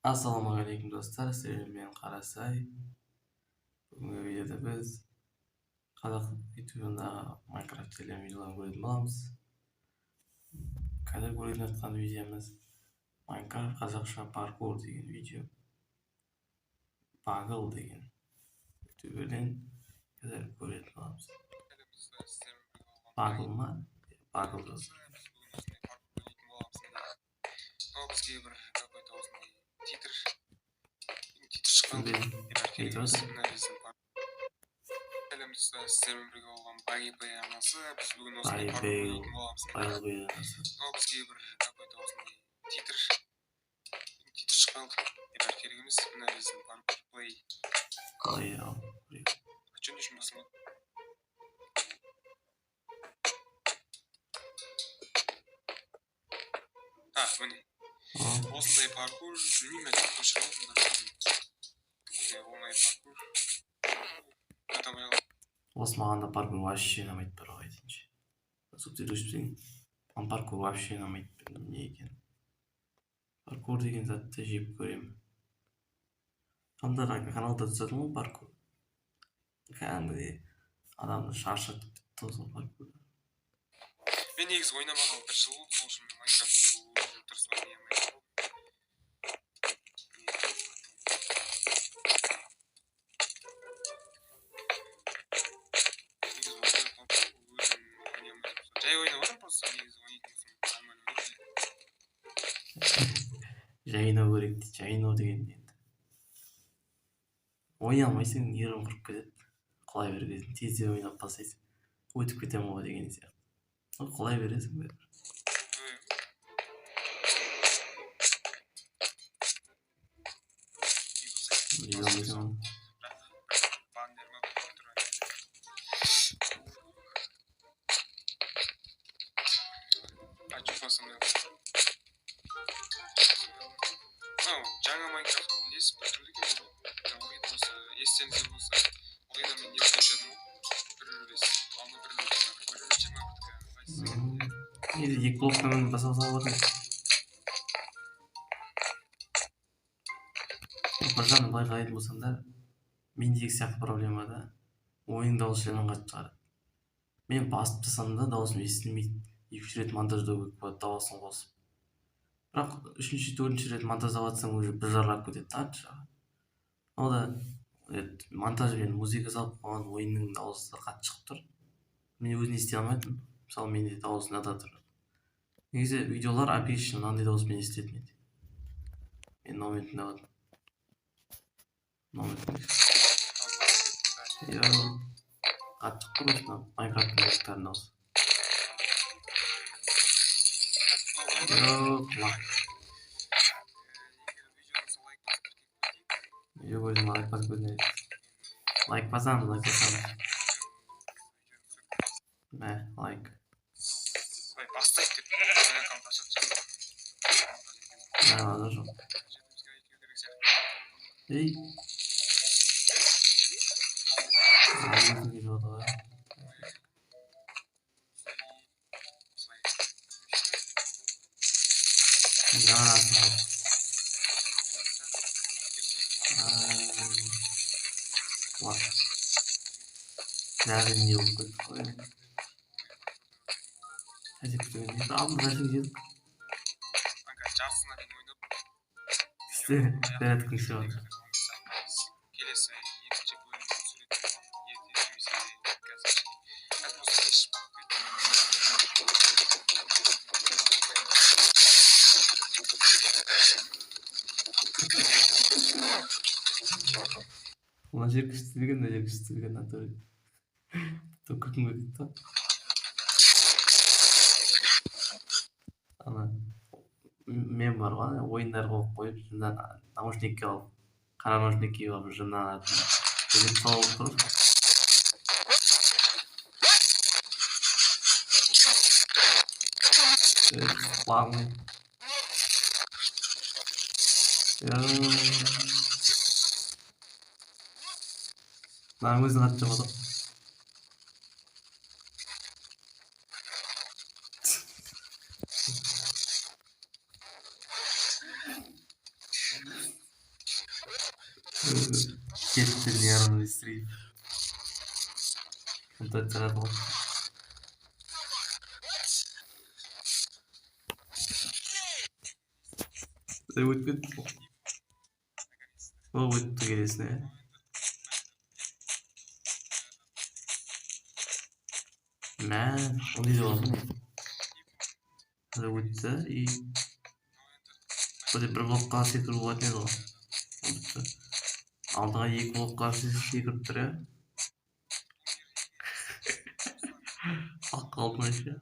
Assalomualaikum do'stlar, sevimli men Qarasay. Bugungi videoda biz Qozoq YouTube'dagi Minecraft degan videolarni ko'rib bo'lamiz. Kadar ko'rayotgan videomiz Minecraft Qozoqcha parkour degan video. Bagel degan YouTube'dan kadar ko'rib bo'lamiz. Bagelma, Bagel do'st. Bizga bir какой-то осындай титр шыққан сіздермен бірге болған Baggy арнасы. Біз бүгін осындай паркур ойнайтын боламыз. Ал бізге бір какой-то осындай титр шыққан ебір керек емес. Мына біздің паркур плей. Что не үшін басылмады? Міне. Осындай паркур, білмеймін, әйтеуір шығармадым. Оңай паркур. Осмағанда паркур вообще ұнамайды бір айтыншы. Субтитрушпен паркур вообще ұнамайды, білмеймін не екен. Паркур деген затты жеп көремін. Қандай каналда түсетін ғой паркур. Кәдімгідей адамды шаршатып бітті осы паркур. Мен негізі ойнамағалы бір жыл болды, сол үшін Майнкрафт дұрыс ойнай алмаймын. Жай ойнап отыр, просто негізі ойнайтын болсам нормально ойнайды. Жайнау керек дейді, жайнау деген енді. Ойнай алмайсың, нервың құрып кетеді. Құлай бересің, тезде ойнап тастайсың. Өтіп кетемін ғой деген сияқты. Құлай бересің бәрібір. Жаңа Майнкрафт несі бір түрлі екен ғой. Ойды болса, естеріңізде болса, ойда мен не ойнашадым ғой. 1.20 екі блоктан жасалса болады. Бір жағынан былай қарайтын болсаң да, мендегі сияқты проблема да ойын дауысы жаман қатты шығарады. Мен басып тастасам да дауысым естілмейді. Екінші рет монтаждау керек болады, дауысын қосып. Бірақ үшінші, төртінші рет монтаждап жатсаң уже бір жарлап кетеді артық жағы. Ол да монтажбен музыка салып қойған ойынның дауысы қатты шығып тұр. Мен өзін ести алмайтын. Мысалы менде дауысы мынада тұр. Негізі видеолар обычно мынандай дауыспен естіледі менде. Мен мынамен тыңдап жатырмын. Қатты шығып тұр осында Майнкрафттың музыкаларының дауысы. Видео көрсем лайк басып көрінеді. Лайк басамыз. Мә, лайк. Бастайды деп аккаунт ашып жатыр. Мә, жоқ. Ей. Nereden iyi oldu? Hadi kutuyu. Abi nasıl gidiyor? Kanka çarşısına ben oynadım. İşte evet kuşu var. Келесі екінші бөлімді түсіретін ертеңімізде қазір просто кеш Ulan yakıştırgan atıyor. Dokuz mu gitti? Ana men бар ғой ойындарға қойып қойып жындан наушникке алып қара наушник киіп алып жындан сөйлеп салып тұр. Құлағым мына өзің қатты жамады. Кетті нервный срыв. Мутацияға қалды. Өтпеді. Ол өтті келесіне. Мә, ол дейді болатын. Өтті и бір блокқа секіріп болатын еді ғой. Алдыға екі блокқа секіріп тұр, ә? Қалдың ше.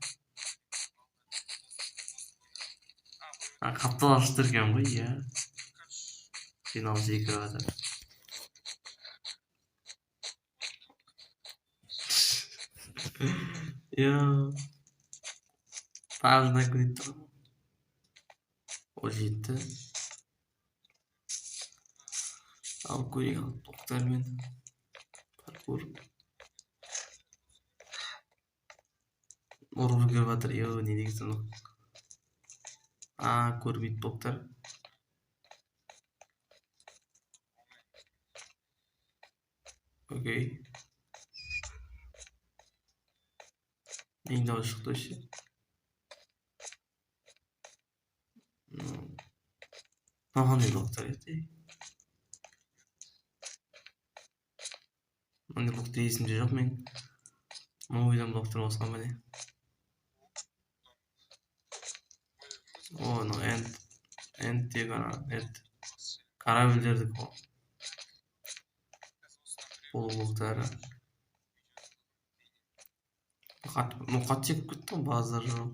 Қапталашып тұрген ғой, иә. Финал секіріп жатыр. Иә. Тағына көрейді тұр. Ол жетті. Ал көрейік алып тоқтармен. Паркур. Ұрып көріп жатыр. Не дегенсің ол? Көрмейді тоқтар. Окей. Ең дауыс шықты ше. Қандай тоқтар еді? Мындай блокты есімде жоқ мен. Ойдан блоктар болсам ба не? No end тек ана корабльдердікі ғой. Бұл блоктары. Қат секіп кетті ғой, базар жоқ.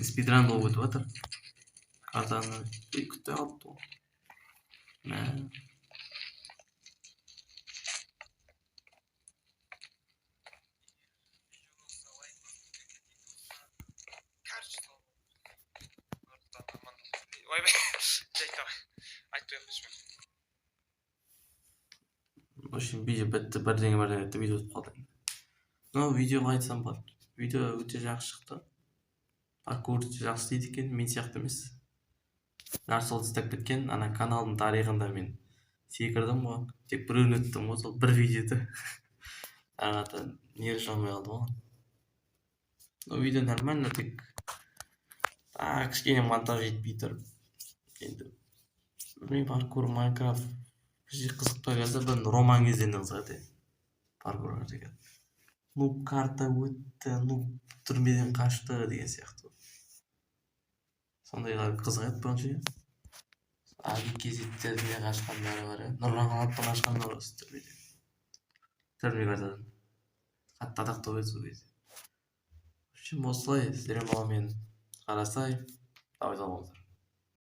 Спидран болып өтіп жатыр. Картаны күтті қалыпты ғой. Мә. Очень видео бітті, бірдеңе етті, видео өтіп қалды. Видеоға айтсам болады. Видео өте жақсы шықты. Паркур жақсы дейді екен, мен сияқты емес. Жарсол істеп кеткен, ана каналдың тарихында мен секірдім ғой. Тек біреуін өттім ғой, сол бір видеода. Ағата нері шамай қалды ғой. Видео нормально, тек кішкене монтаж етпей тұр. Енді мен паркур, Майнкрафт қызықпай қалса, бір роман кезеңнен қызығады. Паркурға деген. Карта өтті, түрмеден қашты деген сияқты. Сондайлар қызығады бұнша. Али кезеттеріне қашқандары бар, Нұрлан Қалаптың қашқандары осы түрмеден. Түрме картадан. Қатты атақты ой сол кезде. Осылай, сіздермен мен қарасай, давай болыңыздар.